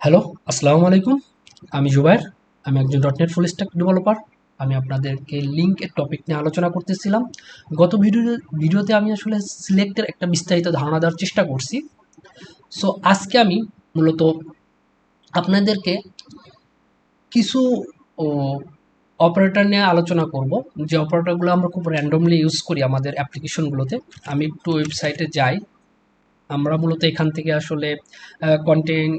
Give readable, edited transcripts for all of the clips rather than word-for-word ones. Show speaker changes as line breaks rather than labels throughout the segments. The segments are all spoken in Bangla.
হ্যালো, আসসালামু আলাইকুম। আমি জুবায়ের। আমি একজন ডটনেট ফুল স্ট্যাক ডেভেলপার। আমি আপনাদেরকে লিঙ্ক এর টপিক নিয়ে আলোচনা করতেছিলাম। গত ভিডিওতে আমি আসলে সিলেক্টের একটা বিস্তারিত ধারণা দেওয়ার চেষ্টা করছি। সো আজকে আমি মূলত আপনাদেরকে কিছু ও অপারেটর নিয়ে আলোচনা করব, যে অপারেটরগুলো আমরা খুব র্যান্ডমলি ইউজ করি আমাদের অ্যাপ্লিকেশনগুলোতে। আমি একটু ওয়েবসাইটে যাই। আমরা মূলত এখান থেকে আসলে কন্টেন্ট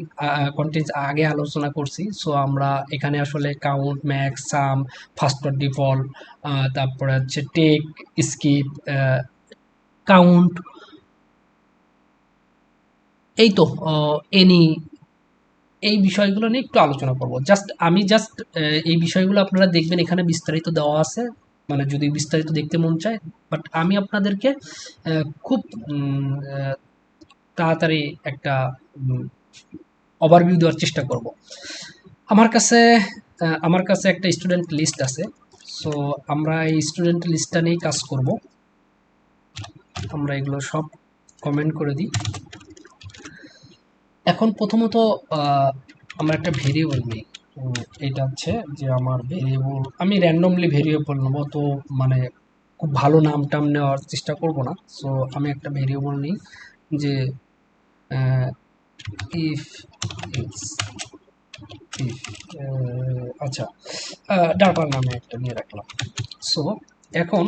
কন্টেন্টস আগে আলোচনা করছি। সো আমরা এখানে আসলে count, max, some, first or default, তারপরে হচ্ছে টেক, স্কিপ, কাউন্ট, এই তো এনি, এই বিষয়গুলো নিয়ে একটু আলোচনা করব। জাস্ট এই বিষয়গুলো আপনারা দেখবেন, এখানে বিস্তারিত দেওয়া আছে, মানে যদি বিস্তারিত দেখতে মন চায়। বাট আমি আপনাদেরকে খুব তাড়াতাড়ি একটা ওভারভিউ দেওয়ার চেষ্টা করব। আমার কাছে একটা স্টুডেন্ট লিস্ট আছে। সো আমরা এই স্টুডেন্ট লিস্টটা নিয়েই কাজ করব। আমরা এগুলো সব কমেন্ট করে দিই। এখন প্রথমত আহ, আমরা একটা ভেরিয়েবল নিই। এটা হচ্ছে যে আমার ভেরিয়েবল, আমি র্যান্ডমলি ভেরিয়েবল নেবো, তো মানে খুব ভালো নাম টাম নেওয়ার চেষ্টা করব না। সো আমি একটা ভেরিয়েবল নিই যে ইফ ইটস ইফ আচ্ছা, ডাটার নামে একটা নিয়ে রাখলাম। সো এখন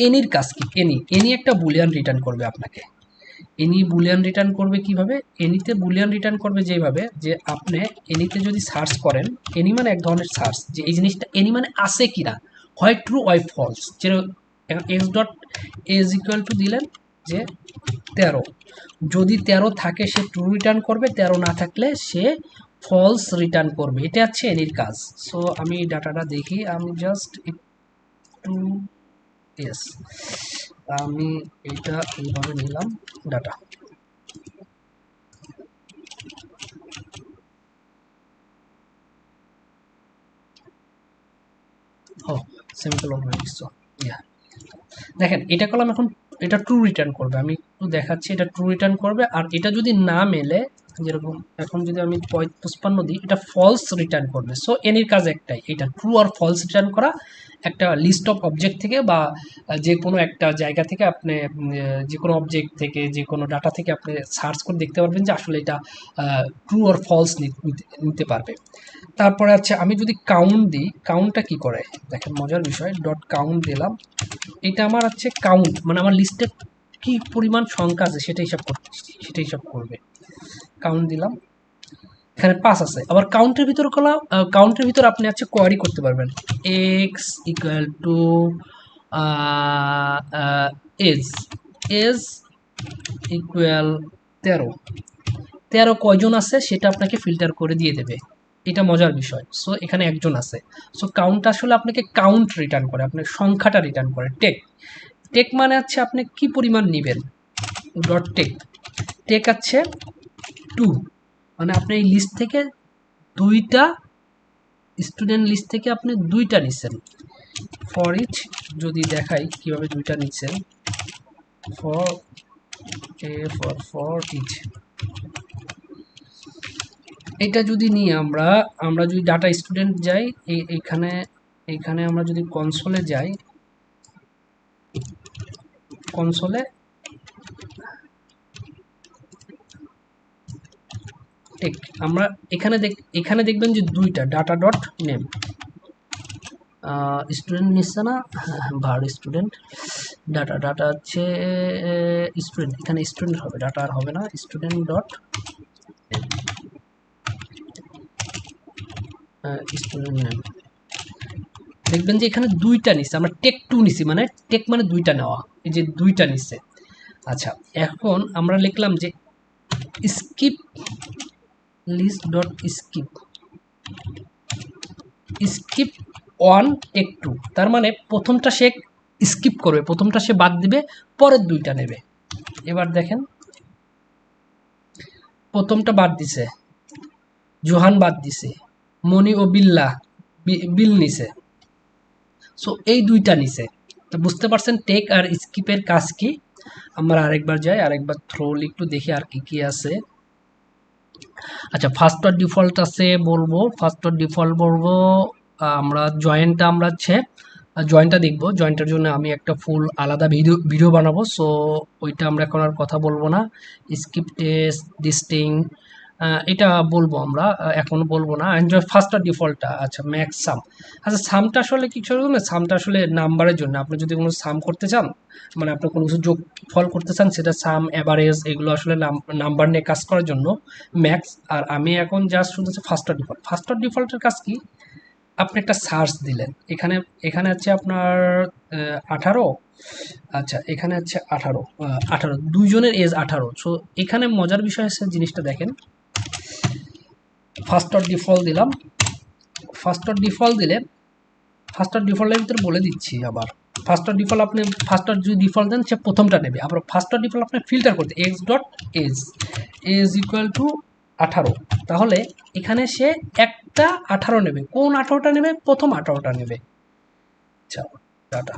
এনির কাজ কি? এনি একটা বুলিয়ান রিটার্ন করবে আপনাকে। এনি বুলিয়ান রিটার্ন করবে কিভাবে? এনিতে বুলিয়ান রিটার্ন করবে যেভাবে, যে আপনি এনিতে যদি সার্চ করেন, এনি মানে এক ধরনের সার্চ, যে এই জিনিসটা এনি মানে আছে কিনা, হয় ট্রু হয় ফলস। যে x dot age equal to দিলেন যে 13, যদি 13 থাকে সে ট্রু রিটার্ন করবে, 13 না থাকলে সে ফলস রিটার্ন করবে। এটা হচ্ছে এনির কাজ। সো আমি ডাটাটা দেখি, আমি জাস্ট একটু, ইয়েস, আমি এটা এইভাবে নিলাম ডাটা। ও, সেমিকোলন হয়ে গেছে। ইয়া, দেখেন এটা করলাম। এখন এটা ট্রু রিটার্ন করবে, আমি একটু দেখাচ্ছি। এটা ট্রু রিটার্ন করবে, আর এটা যদি না মেলে, যেরকম এখন যদি আমি 55 দিই, এটা ফলস রিটার্ন করবে। সো এনির কাজ একটাই, এটা ট্রু আর ফলস রিটার্ন করা। একটা লিস্ট অফ অবজেক্ট থেকে বা যে কোনো একটা জায়গা থেকে আপনি যে কোনো অবজেক্ট থেকে, যে কোনো ডাটা থেকে আপনি সার্চ করে দেখতে পারবেন যে আসলে এটা ট্রু আর ফলস নিতে পারবে। তারপরে আছে, আমি যদি কাউন্ট দিই, কাউন্টটা কি করে দেখেন, মজার বিষয়। ডট কাউন্ট দিলাম, এটা আমার হচ্ছে কাউন্ট, মানে আমার লিস্টে কি পরিমাণ সংখ্যা আছে সেটা হিসাব করবে। কাউন্ট দিলাম, এখানে 5 আছে। আবার কাউন্টের ভিতর করলাম, কাউন্টের ভিতর আপনি হচ্ছে কোয়ারি করতে পারবেন। X equal to age, age equal 13, 13 কয়জন আছে সেটা আপনাকে ফিল্টার করে দিয়ে দেবে। এটা মজার বিষয়। সো এখানে একজন আছে। সো কাউন্ট আসলে আপনাকে কাউন্ট রিটার্ন করে, আপনার সংখ্যাটা রিটার্ন করে। টেক, টেক মানে হচ্ছে আপনি কি পরিমাণ নেবেন। ডট টেক, টেক আছে 2, মানে আপনি এই লিস্ট থেকে দুইটা, স্টুডেন্ট লিস্ট থেকে আপনি দুইটা নিচ্ছেন। ফর ইচ যদি দেখাই কিভাবে দুইটা নিচ্ছেন, ফর ফর ইচ, এটা যদি নিয়ে আমরা যদি ডাটা স্টুডেন্ট যাই, এখানে এখানে আমরা যদি কনসোলে যাই, কনসোলে টেক, আমরা এখানে দেখবেন যে দুইটা ডাটা ডট নেম, স্টুডেন্ট নিচ্ছে না, ভার স্টুডেন্ট, ডাটা ডাটা হচ্ছে স্টুডেন্ট, এখানে স্টুডেন্ট হবে, ডাটা আর হবে না, স্টুডেন্ট ডট স্টুডেন্ট নেম। দেখবেন যে এখানে দুইটা নিচ্ছে, আমরা টেক 2 নিছি, মানে টেক মানে দুইটা নেওয়া, এই যে দুইটা নিচ্ছে। আচ্ছা, এখন আমরা লিখলাম যে skip list dot skip, skip 1 take 2, তার মানে প্রথমটা সে স্কিপ করবে, প্রথমটা সে বাদ দিবে, পরের দুইটা নেবে। এবার দেখেন, প্রথমটা বাদ দিছে, জোহান বাদ দিছে, মনি ও বিল্লা বিল নিছে। সো এই দুইটা নিছে। তো বুঝতে পারছেন টেক আর স্কিপের কাজ কি। আমরা আরেকবার যাই, আরেকবার থ্রোল একটু দেখি আর কি কি আছে। আচ্ছা ফার্স্ট ডিফল্ট আছে বলবো, ফার্স্ট ডিফল্ট বলবো। আমরা জয়েন্টটা আমরা হচ্ছে জয়েন্টটা দেখবো, জয়েন্টের জন্য আমি একটা ফুল আলাদা ভিডিও বানাবো, সো ওইটা আমরা এখন আর কথা বলবো না। স্কিপ টেস্ট ডিস্টিং এটা বলবো আমরা, এখন বলবো না। এনজয় ফার্স্ট ডিফল্টটা, আচ্ছা ম্যাক্স সাম। আচ্ছা সামটা আসলে কি ছিল না, সামটা আসলে নাম্বারের জন্য, আপনি যদি কোনো সাম করতে চান, মানে আপনি কোনো কিছু যোগ ফল করতে চান, সেটা সাম অ্যাভারেজ এগুলো আসলে নাম্বার নিয়ে কাজ করার জন্য ম্যাক্স। আর আমি এখন জাস্ট শুনতেছি ফার্স্ট ডিফল্টের কাজ কি, আপনি একটা সার্চ দিলেন, এখানে এখানে হচ্ছে আপনার 18, আচ্ছা এখানে হচ্ছে 18 দুইজনের এজ 18। সো এখানে মজার বিষয় হচ্ছে জিনিসটা দেখেন, ফার্স্ট ডিফল্ট দিলাম, ফার্স্ট ডিফল্ট দিলে ফার্স্ট ডিফল্টের ভিতরে বলে দিচ্ছি আবার, ফার্স্ট ডিফল্ট আপনি ফার্স্ট যদি ডিফল্ট দেন সে প্রথমটা নেবে। আবার ফার্স্ট ডিফল্ট আপনি ফিল্টার করতে x dot age age equal to 18, তাহলে এখানে সে একটা 18 নেবে। কোন 18টা নেবে? প্রথম 18টা নেবে। আচ্ছা ডাটা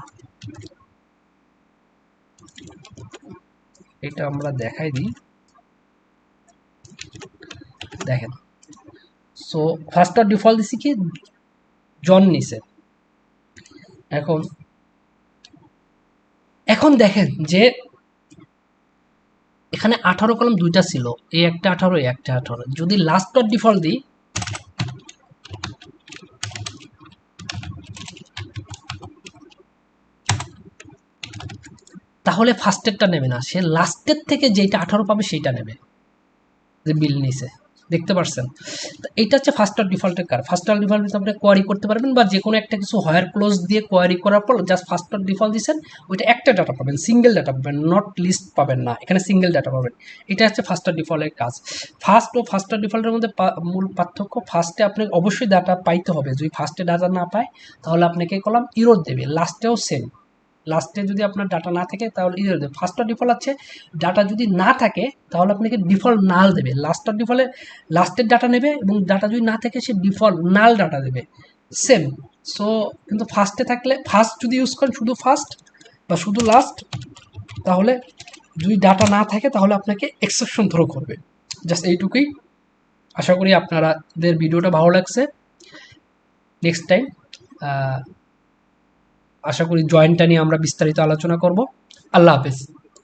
এটা আমরা দেখাই দিই, দেখেন। সো ফার্স্ট ডিফল্ট দিছি কি জন নিছে। এখন এখন দেখেন যে এখানে 18 কলম দুইটা ছিল, এই একটা 18 এই একটা 18। যদি লাস্ট ডিফল্ট দিই, তাহলে ফার্স্টেরটা নেবে না, সে লাস্টের থেকে যেটা 18 পাবে সেইটা নেবে, যে বিল নিছে। দেখতে পারছেন? এইটা হচ্ছে ফার্স্ট ডিফল্টের কার। ফার্স্ট ডিফল্ট আপনি কোয়ারি করতে পারবেন, বা যে কোনো একটা কিছু হায়ার ক্লোজ দিয়ে কোয়ারি করার পর জাস্ট ফার্স্ট ডিফল্ট দিচ্ছেন, ওইটা একটা ডাটা পাবেন, সিঙ্গেল ডাটা পাবেন, নট লিস্ট পাবেন না, এখানে সিঙ্গেল ডাটা পাবেন। এটা হচ্ছে ফার্স্ট ডিফল্টের কাজ। ফার্স্ট ও ফার্স্ট ডিফল্টের মধ্যে মূল পার্থক্য, ফার্স্টে আপনি অবশ্যই ডাটা পাইতে হবে, যদি ফার্স্টে ডাটা না পায় তাহলে আপনাকে কলাম ইরোর দেবে। লাস্টেও সেম, লাস্টে যদি আপনার ডাটা না থাকে তাহলে ইরোর দেবে। ফার্স্ট ডিফল্ট আছে ডাটা যদি না থাকে তাহলে আপনাকে ডিফল্ট নাল দেবে। লাস্টের ডিফল্টে লাস্টের ডাটা নেবে, এবং ডাটা যদি না থাকে সে ডিফল্ট নাল ডাটা দেবে, সেম। সো কিন্তু ফার্স্টে থাকলে, ফার্স্ট যদি ইউজ করেন শুধু ফার্স্ট বা শুধু লাস্ট, তাহলে যদি ডাটা না থাকে তাহলে আপনাকে এক্সেপশন থ্রো করবে। জাস্ট এইটুকুই। আশা করি আপনাদের ভিডিওটা ভালো লাগছে। নেক্সট টাইম আশা করি জয়েন্টটা নিয়ে আমরা বিস্তারিত আলোচনা করব। আল্লাহ হাফেজ।